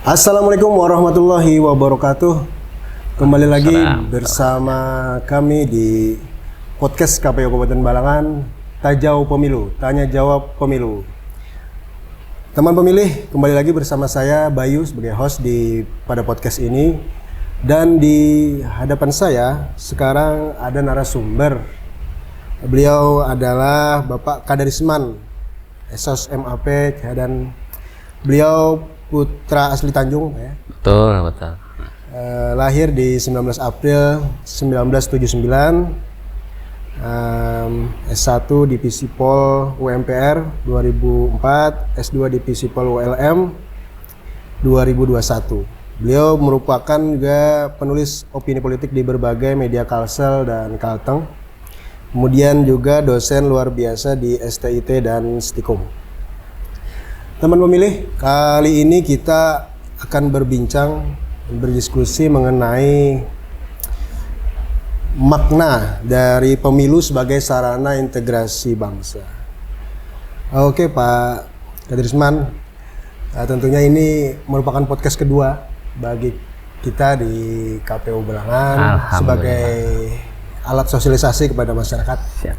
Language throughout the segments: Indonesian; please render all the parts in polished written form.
Assalamualaikum warahmatullahi wabarakatuh. Kembali lagi bersama kami di podcast KPU Kabupaten Balangan, Tajau Pemilu, Tanya Jawab Pemilu. Teman pemilih, kembali lagi bersama saya Bayu sebagai host pada podcast ini. Dan di hadapan saya sekarang ada narasumber. Beliau adalah Bapak Kadarisman, Esos MAP, dan beliau putra asli Tanjung, ya. Betul. Lahir di 19 April 1979, S1 Divisi Pol UMPR 2004, S2 Divisi Pol ULM 2021. Beliau merupakan juga penulis opini politik di berbagai media Kalsel dan Kalteng. Kemudian juga dosen luar biasa di STIT dan Stikom. Teman pemilih, kali ini kita akan berdiskusi mengenai makna dari pemilu sebagai sarana integrasi bangsa. Oke Pak Kadarisman, tentunya ini merupakan podcast kedua bagi kita di KPU Balangan sebagai alat sosialisasi kepada masyarakat. Siap.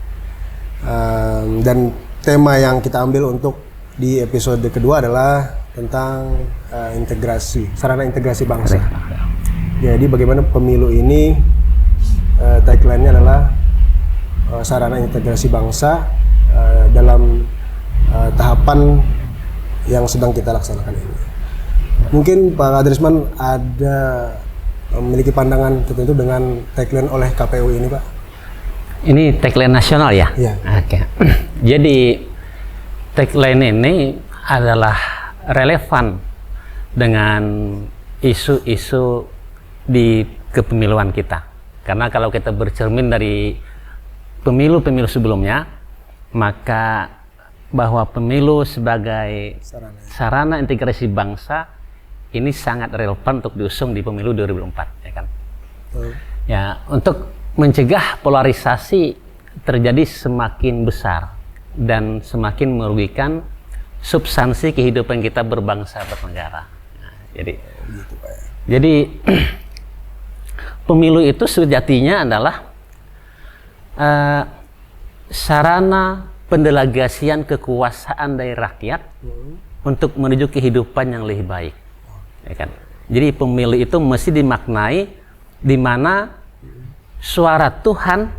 Dan tema yang kita ambil untuk di episode kedua adalah tentang sarana integrasi bangsa. Jadi bagaimana pemilu ini tagline-nya adalah sarana integrasi bangsa dalam tahapan yang sedang kita laksanakan ini. Mungkin Pak Kadarisman ada memiliki pandangan tertentu dengan tagline oleh KPU ini, Pak? Ini tagline nasional ya? Iya. Oke. Jadi tagline ini adalah relevan dengan isu-isu di kepemiluan kita. Karena kalau kita bercermin dari pemilu-pemilu sebelumnya, maka bahwa pemilu sebagai sarana integrasi bangsa ini sangat relevan untuk diusung di pemilu 2004, ya kan? Ya, untuk mencegah polarisasi terjadi semakin besar dan semakin merugikan substansi kehidupan kita berbangsa bernegara. Nah, jadi pemilu itu sejatinya adalah sarana pendelegasian kekuasaan dari rakyat untuk menuju kehidupan yang lebih baik. Ya kan? Jadi pemilu itu mesti dimaknai di mana suara Tuhan,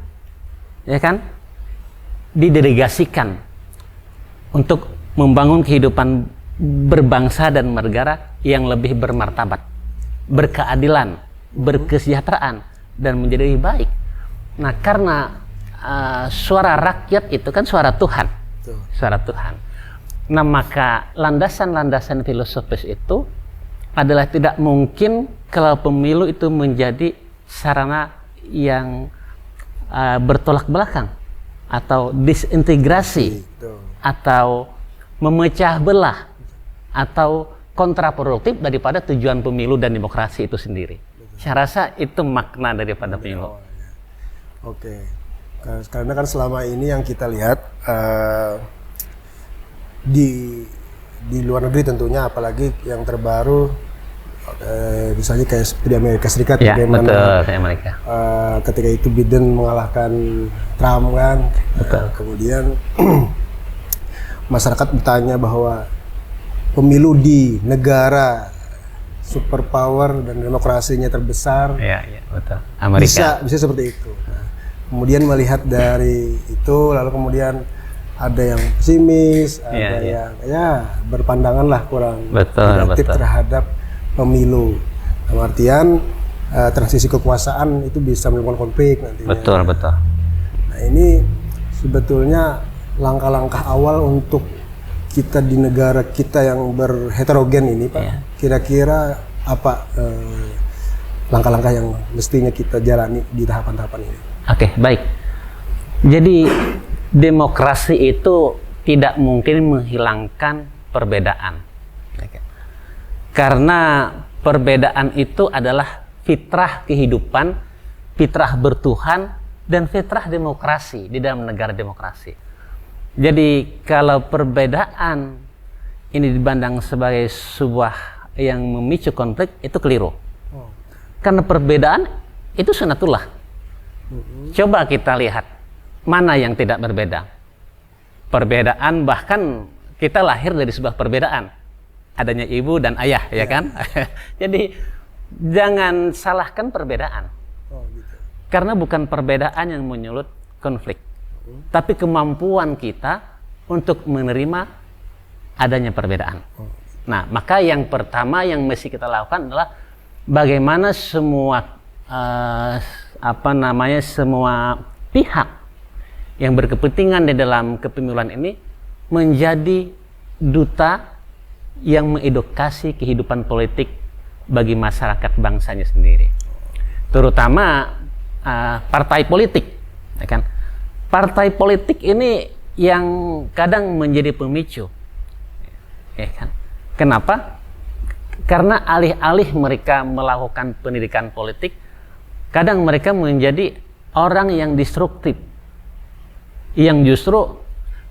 ya kan, didelegasikan untuk membangun kehidupan berbangsa dan bernegara yang lebih bermartabat, berkeadilan, berkesejahteraan, dan menjadi lebih baik. Nah, karena suara rakyat itu kan suara Tuhan, suara Tuhan. Nah, maka landasan-landasan filosofis itu adalah tidak mungkin kalau pemilu itu menjadi sarana yang bertolak belakang atau disintegrasi atau memecah belah atau kontraproduktif daripada tujuan pemilu dan demokrasi itu sendiri. Saya rasa itu makna daripada pemilu. Oke. Karena kan selama ini yang kita lihat di luar negeri tentunya, apalagi yang terbaru misalnya kayak di Amerika Serikat, ya, betul, Amerika. Ketika itu Biden mengalahkan Trump kan, kemudian masyarakat bertanya bahwa pemilu di negara superpower dan demokrasinya terbesar, ya, betul, Amerika. bisa seperti itu. Nah, kemudian melihat dari itu, lalu kemudian ada yang pesimis, ada yang berpandangan lah kurang negatif terhadap pemilu. Dalam artian transisi kekuasaan itu bisa menimbulkan konflik nantinya. Betul. Nah, ini sebetulnya langkah-langkah awal untuk kita di negara kita yang berheterogen ini, Pak. Ya. Kira-kira apa langkah-langkah yang mestinya kita jalani di tahapan-tahapan ini? Oke, baik. Jadi demokrasi itu tidak mungkin menghilangkan perbedaan. Karena perbedaan itu adalah fitrah kehidupan, fitrah bertuhan, dan fitrah demokrasi di dalam negara demokrasi. Jadi kalau perbedaan ini dipandang sebagai sebuah yang memicu konflik itu keliru. Karena perbedaan itu sunatullah. Coba kita lihat mana yang tidak berbeda. Perbedaan, bahkan kita lahir dari sebuah perbedaan. Adanya ibu dan ayah, ya kan? Jadi jangan salahkan perbedaan. Karena bukan perbedaan yang menyulut konflik. Tapi kemampuan kita untuk menerima adanya perbedaan. Nah, maka yang pertama yang mesti kita lakukan adalah bagaimana semua semua pihak yang berkepentingan di dalam kepemiluan ini menjadi duta yang mengedukasi kehidupan politik bagi masyarakat bangsanya sendiri, terutama partai politik, ya kan? Partai politik ini yang kadang menjadi pemicu, ya kan? Kenapa? Karena alih-alih mereka melakukan pendidikan politik, kadang mereka menjadi orang yang destruktif, yang justru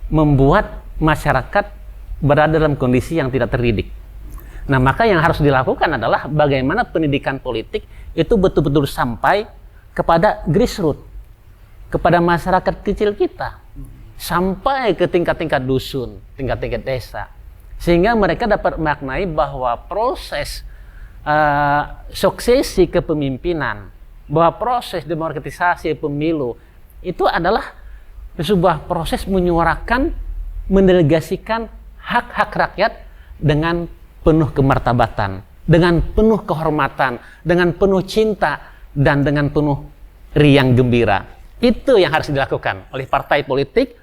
membuat masyarakat berada dalam kondisi yang tidak terdidik. Nah, maka yang harus dilakukan adalah bagaimana pendidikan politik itu betul-betul sampai kepada grassroots, kepada masyarakat kecil kita, sampai ke tingkat-tingkat dusun, tingkat-tingkat desa, sehingga mereka dapat maknai bahwa proses suksesi kepemimpinan, bahwa proses demokratisasi pemilu itu adalah sebuah proses menyuarakan, mendelegasikan hak-hak rakyat dengan penuh kemartabatan, dengan penuh kehormatan, dengan penuh cinta, dan dengan penuh riang gembira. Itu yang harus dilakukan oleh partai politik,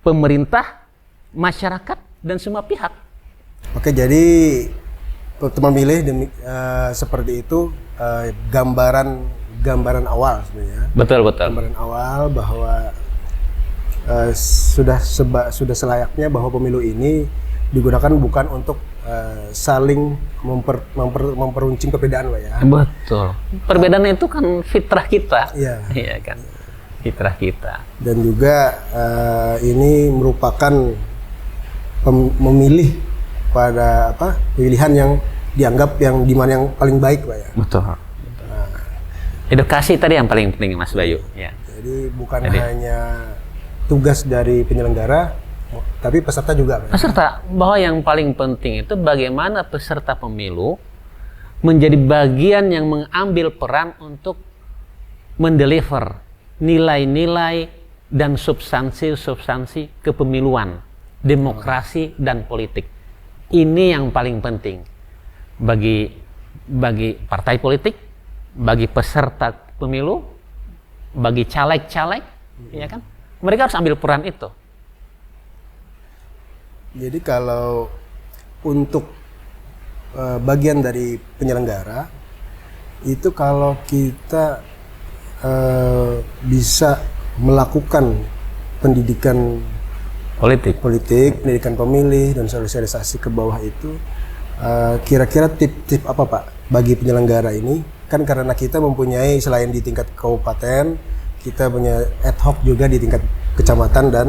pemerintah, masyarakat, dan semua pihak. Oke, jadi teman milih seperti itu gambaran awal sebenarnya. Betul. Gambaran awal bahwa sudah selayaknya bahwa pemilu ini digunakan bukan untuk saling memperuncing perbedaan, Pak, ya. Betul. Perbedaan itu kan fitrah kita. Iya kan. Fitrah kita. Dan juga ini merupakan memilih pada pilihan yang dianggap yang dimana yang paling baik, Pak, ya. Betul. Edukasi tadi yang paling penting, Mas Bayu. Ya. Jadi bukan hanya tugas dari penyelenggara, tapi peserta juga, Pak. Peserta, bahwa yang paling penting itu bagaimana peserta pemilu menjadi bagian yang mengambil peran untuk mendeliver nilai-nilai dan substansi-substansi kepemiluan, demokrasi dan politik. Ini yang paling penting bagi partai politik, bagi peserta pemilu, bagi caleg-caleg, ya kan? Mereka harus ambil peran itu. Jadi kalau untuk bagian dari penyelenggara itu, kalau kita bisa melakukan pendidikan politik, pendidikan pemilih dan sosialisasi ke bawah itu, kira-kira tip-tip apa, Pak, bagi penyelenggara ini? Kan karena kita mempunyai selain di tingkat kabupaten, kita punya ad hoc juga di tingkat kecamatan dan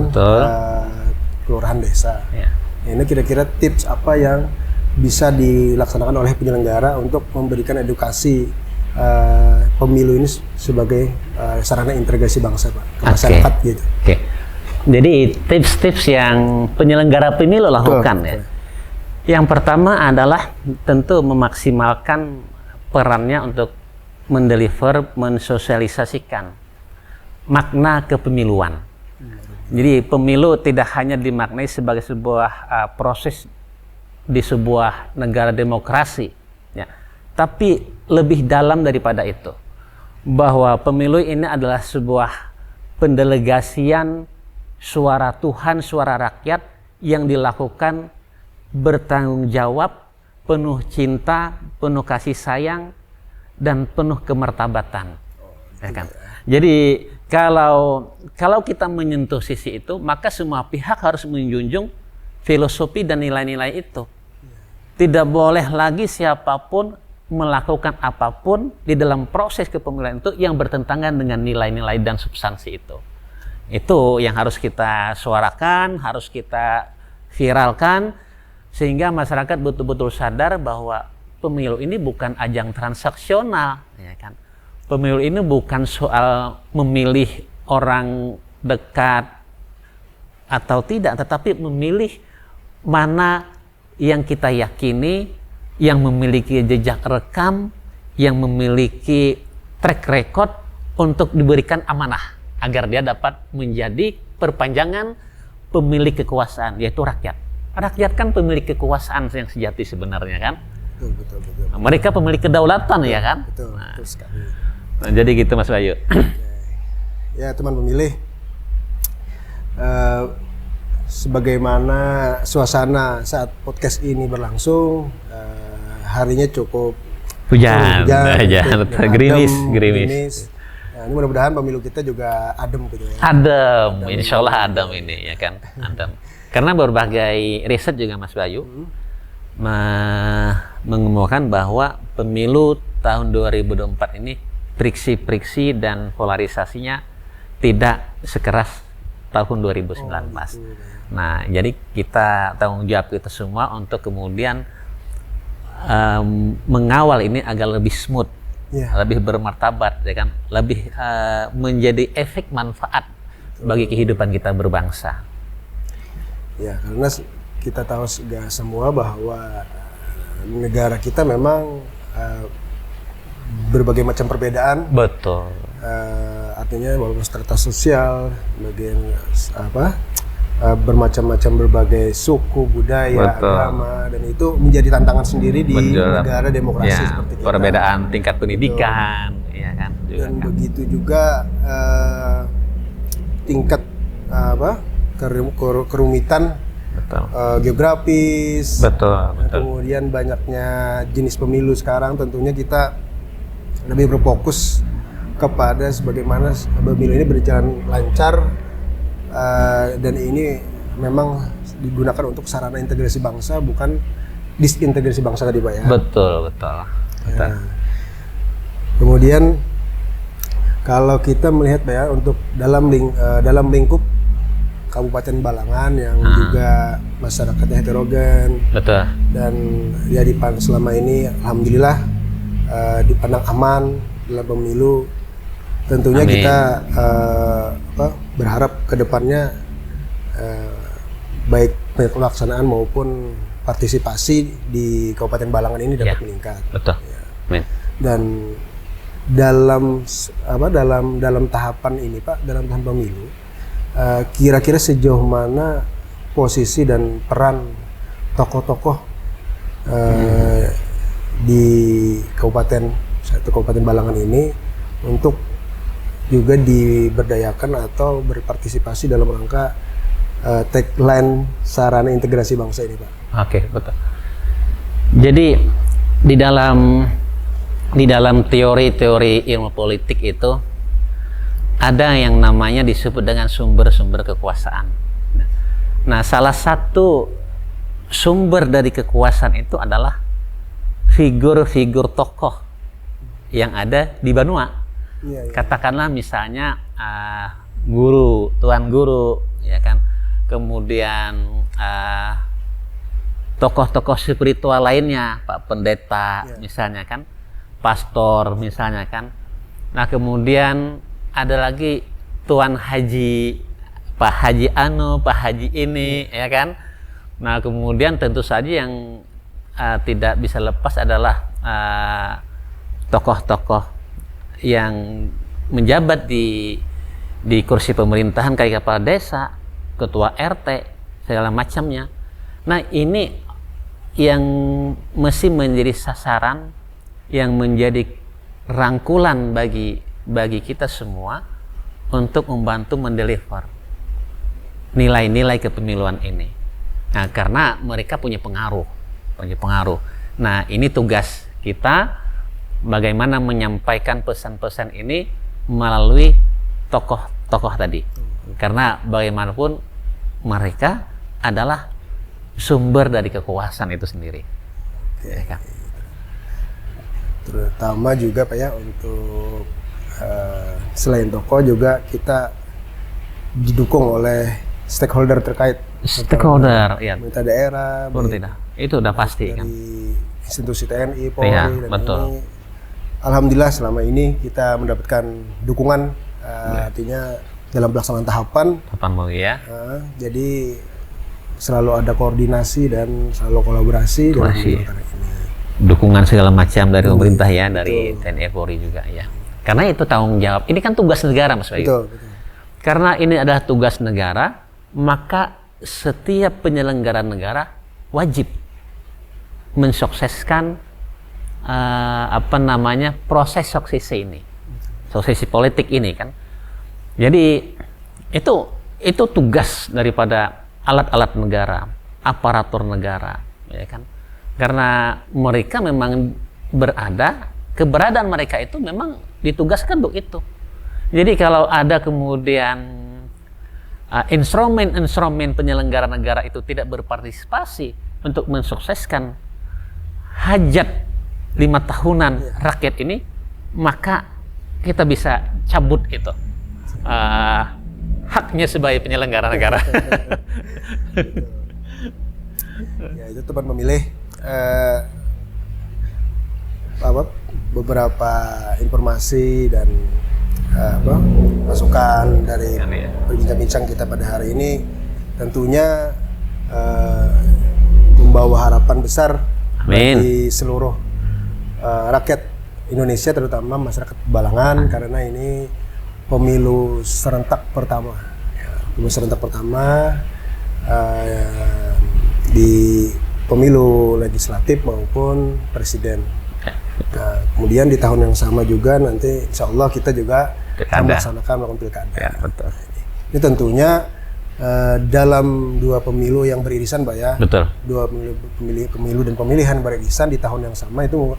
kelurahan desa. Ya. Ini kira-kira tips apa yang bisa dilaksanakan oleh penyelenggara untuk memberikan edukasi pemilu ini sebagai sarana integrasi bangsa, Pak, ke masyarakat, gitu. Jadi tips-tips yang penyelenggara pemilu lakukan, ya. Yang pertama adalah tentu memaksimalkan perannya untuk mendeliver, mensosialisasikan makna kepemiluan. Jadi pemilu tidak hanya dimaknai sebagai sebuah proses di sebuah negara demokrasi, ya, tapi lebih dalam daripada itu, bahwa pemilu ini adalah sebuah pendelegasian suara Tuhan, suara rakyat yang dilakukan bertanggung jawab, penuh cinta, penuh kasih sayang, dan penuh kemartabatan, ya kan? Jadi kalau kita menyentuh sisi itu, maka semua pihak harus menjunjung filosofi dan nilai-nilai itu. Tidak boleh lagi siapapun melakukan apapun di dalam proses kepemiluan itu yang bertentangan dengan nilai-nilai dan substansi itu. Itu yang harus kita suarakan, harus kita viralkan, sehingga masyarakat betul-betul sadar bahwa pemilu ini bukan ajang transaksional, ya kan? Pemilu ini bukan soal memilih orang dekat atau tidak, tetapi memilih mana yang kita yakini, yang memiliki jejak rekam, yang memiliki track record untuk diberikan amanah agar dia dapat menjadi perpanjangan pemilik kekuasaan, yaitu rakyat. Rakyat kan pemilik kekuasaan yang sejati sebenarnya kan. Betul. Mereka pemilik kedaulatan ya kan. Betul sekali. Nah, jadi gitu Mas Bayu. Ya teman pemilih, sebagaimana suasana saat podcast ini berlangsung, harinya cukup hujan, gerimis. Nah, ini mudah-mudahan pemilu kita juga adem gitu ya. Adem, insya Allah adem ini ya kan, adem. Karena berbagai riset juga Mas Bayu mengemukakan bahwa pemilu tahun 2024 ini friksi dan polarisasinya tidak sekeras tahun 2019. Nah, jadi kita tanggung jawab kita semua untuk kemudian mengawal ini agar lebih smooth, lebih bermartabat, ya kan, lebih menjadi efek manfaat bagi kehidupan kita berbangsa. Ya, karena kita tahu semua bahwa negara kita memang berbagai macam perbedaan. Betul. Artinya walaupun strata sosial, bagian bermacam-macam berbagai suku, budaya, agama, dan itu menjadi tantangan sendiri di negara demokrasi seperti kita. Perbedaan tingkat pendidikan, ya kan. Dan begitu juga tingkat kerumitan geografis. Betul. Kemudian banyaknya jenis pemilu sekarang, tentunya kita lebih berfokus kepada sebagaimana pemilu ini berjalan lancar, dan ini memang digunakan untuk sarana integrasi bangsa, bukan disintegrasi bangsa tadi Pak ya. Betul. Ya. Kemudian kalau kita melihat Pak ya, untuk dalam lingkup Kabupaten Balangan yang juga masyarakatnya heterogen. Betul. Dan ya selama ini alhamdulillah dipandang aman dalam pemilu. Tentunya Amin. kita berharap ke depannya baik pelaksanaan maupun partisipasi di Kabupaten Balangan ini dapat meningkat. Betul. Ya. Amin. Dan dalam tahapan ini Pak, dalam tahapan pemilu, kira-kira sejauh mana posisi dan peran tokoh-tokoh di Kabupaten Balangan ini untuk juga diberdayakan atau berpartisipasi dalam rangka tagline sarana integrasi bangsa ini Pak. Oke, betul. Jadi di dalam teori-teori ilmu politik itu ada yang namanya disebut dengan sumber-sumber kekuasaan. Nah, salah satu sumber dari kekuasaan itu adalah figur-figur tokoh yang ada di Banua. Katakanlah misalnya guru, tuan guru, ya kan. Kemudian tokoh-tokoh spiritual lainnya, Pak Pendeta, misalnya kan, pastor, misalnya kan. Nah, kemudian ada lagi tuan haji, Pak Haji Anu, Pak Haji ini, ya kan. Nah, kemudian tentu saja yang tidak bisa lepas adalah tokoh-tokoh yang menjabat di kursi pemerintahan kayak kepala desa, ketua RT, segala macamnya. Nah, ini yang mesti menjadi sasaran, yang menjadi rangkulan bagi kita semua untuk membantu mendeliver nilai-nilai kepemiluan ini. Nah, karena mereka punya pengaruh. Nah, ini tugas kita, bagaimana menyampaikan pesan-pesan ini melalui tokoh-tokoh tadi. Karena bagaimanapun mereka adalah sumber dari kekuasaan itu sendiri. Ya kan? Terutama juga Pak ya, untuk selain tokoh juga kita didukung oleh stakeholder terkait. Stakeholder, ya. Pemerintah daerah. Itu udah pasti kan. institusi TNI, Polri, Iya, dan betul. ini alhamdulillah selama ini kita mendapatkan dukungan, artinya dalam pelaksanaan tahapan. Tahapan mau ya. Jadi selalu ada koordinasi dan selalu kolaborasi dalam Kolaborasi. ini. Dukungan segala macam dari pemerintah ya, dari TNI Polri juga ya. Karena itu tanggung jawab. Ini kan tugas negara, Mas Bayu. Betul. Karena ini adalah tugas negara, maka setiap penyelenggara negara wajib mensukseskan proses suksesi ini, suksesi politik ini kan. Jadi itu tugas daripada alat-alat negara, aparatur negara, ya kan. Karena mereka memang keberadaan mereka itu memang ditugaskan untuk itu. Jadi kalau ada kemudian instrumen penyelenggara negara itu tidak berpartisipasi untuk mensukseskan hajat 5 tahunan rakyat ini, maka kita bisa cabut itu haknya sebagai penyelenggara negara. Ya, itu teman memilih beberapa informasi dan masukan dari berbincang-bincang kita pada hari ini, tentunya membawa harapan besar bagi seluruh rakyat Indonesia, terutama masyarakat Balangan, karena ini pemilu serentak pertama. Pemilu serentak pertama di pemilu legislatif maupun presiden. Nah, kemudian di tahun yang sama juga nanti insya Allah kita juga melaksanakan pilkada. Ya, betul. Ini tentunya dalam dua pemilu yang beririsan, Pak ya. Betul. Dua pemilu dan pemilihan beririsan di tahun yang sama itu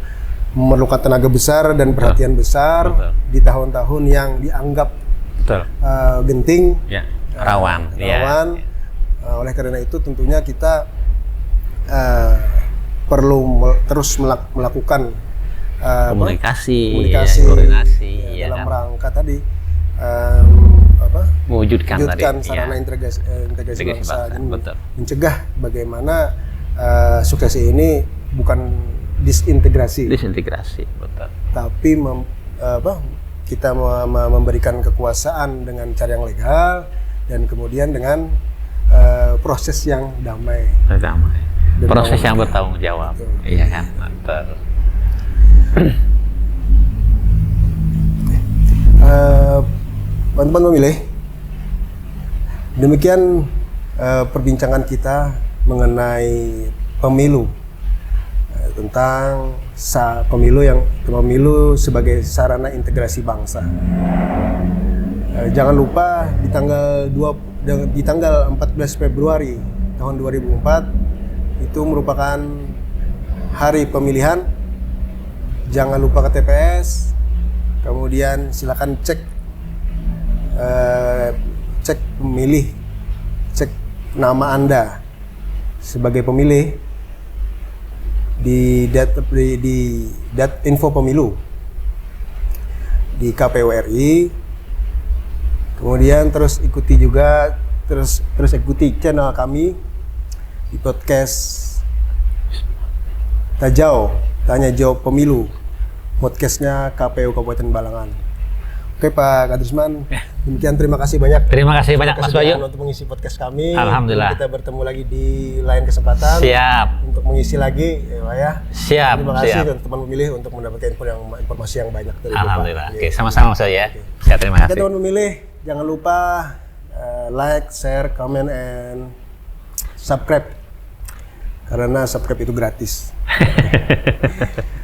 memerlukan tenaga besar dan perhatian besar. Betul. Di tahun-tahun yang dianggap genting, ya, rawan. Ya. Oleh karena itu tentunya kita perlu terus melakukan komunikasi, koordinasi ya, dalam kan? rangka tadi mewujudkan sarana ya. integrasi bangsa dan betul. mencegah bagaimana suksesi ini bukan disintegrasi, betul. tapi kita memberikan kekuasaan dengan cara yang legal dan kemudian dengan proses yang damai. Proses yang bertanggung jawab. Iya kan? Betul. Teman-teman memilih, demikian perbincangan kita mengenai pemilu, tentang pemilu sebagai sarana integrasi bangsa. Jangan lupa di tanggal 14 Februari tahun 2004 itu merupakan hari pemilihan. Jangan lupa ke TPS, kemudian silakan cek nama Anda sebagai pemilih di info pemilu di KPU RI. Kemudian terus ikuti channel kami di podcast Tanya Jawab Pemilu, podcastnya KPU Kabupaten Balangan. Oke Pak Kadrisman, demikian terima kasih banyak. Terima kasih banyak Mas Bayu untuk mengisi podcast kami. Alhamdulillah. Kita bertemu lagi di lain kesempatan. Siap. Untuk mengisi lagi, ya Pak ya. Siap. Terima kasih teman-teman memilih untuk mendapatkan informasi yang banyak dari Bapak. Alhamdulillah. Oke, sama-sama Mas Bayu ya. Siap, terima kasih. Oke teman memilih, jangan lupa like, share, comment, and subscribe. Karena subscribe itu gratis.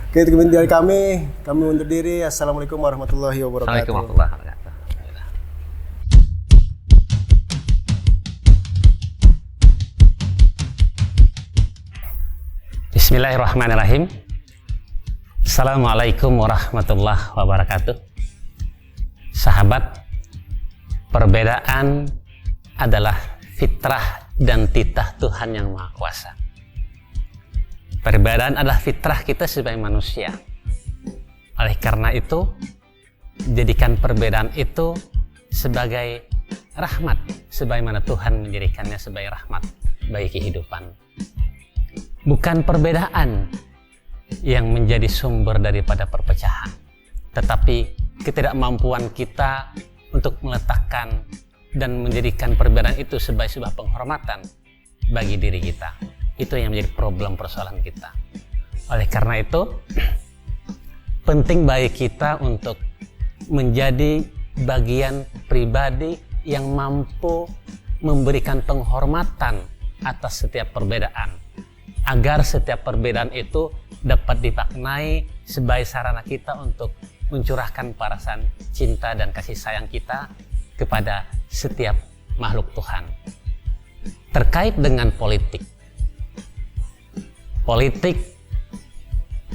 Oke, itu dari kami undur diri. Assalamualaikum warahmatullahi wabarakatuh. Assalamualaikum warahmatullahi wabarakatuh. Bismillahirrahmanirrahim. Assalamualaikum warahmatullahi wabarakatuh. Sahabat, perbedaan adalah fitrah dan titah Tuhan yang Maha Kuasa. Perbedaan adalah fitrah kita sebagai manusia. Oleh karena itu, jadikan perbedaan itu sebagai rahmat, sebagaimana Tuhan menjadikannya sebagai rahmat bagi kehidupan. Bukan perbedaan yang menjadi sumber daripada perpecahan, tetapi ketidakmampuan kita untuk meletakkan dan menjadikan perbedaan itu sebagai sebuah penghormatan bagi diri kita. Itu yang menjadi problem persoalan kita. Oleh karena itu, penting bagi kita untuk menjadi bagian pribadi yang mampu memberikan penghormatan atas setiap perbedaan, agar setiap perbedaan itu dapat dimaknai sebagai sarana kita untuk mencurahkan perasaan cinta dan kasih sayang kita kepada setiap makhluk Tuhan. Terkait dengan politik, politik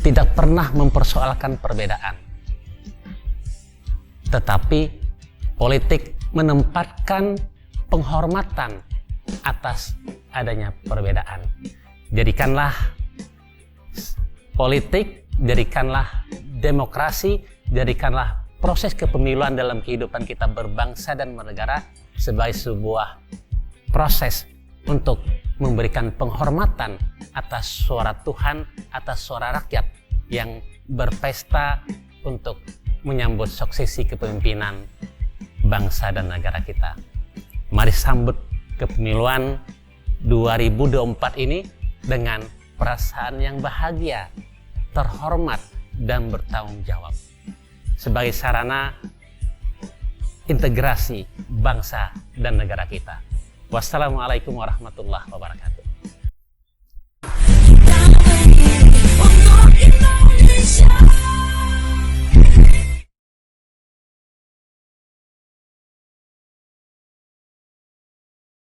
tidak pernah mempersoalkan perbedaan, tetapi politik menempatkan penghormatan atas adanya perbedaan. Jadikanlah politik, jadikanlah demokrasi, jadikanlah proses kepemiluan dalam kehidupan kita berbangsa dan bernegara sebagai sebuah proses untuk memberikan penghormatan atas suara Tuhan, atas suara rakyat yang berpesta untuk menyambut suksesi kepemimpinan bangsa dan negara kita. Mari sambut kepemiluan 2024 ini dengan perasaan yang bahagia, terhormat, dan bertanggung jawab sebagai sarana integrasi bangsa dan negara kita. Wassalamualaikum warahmatullahi wabarakatuh.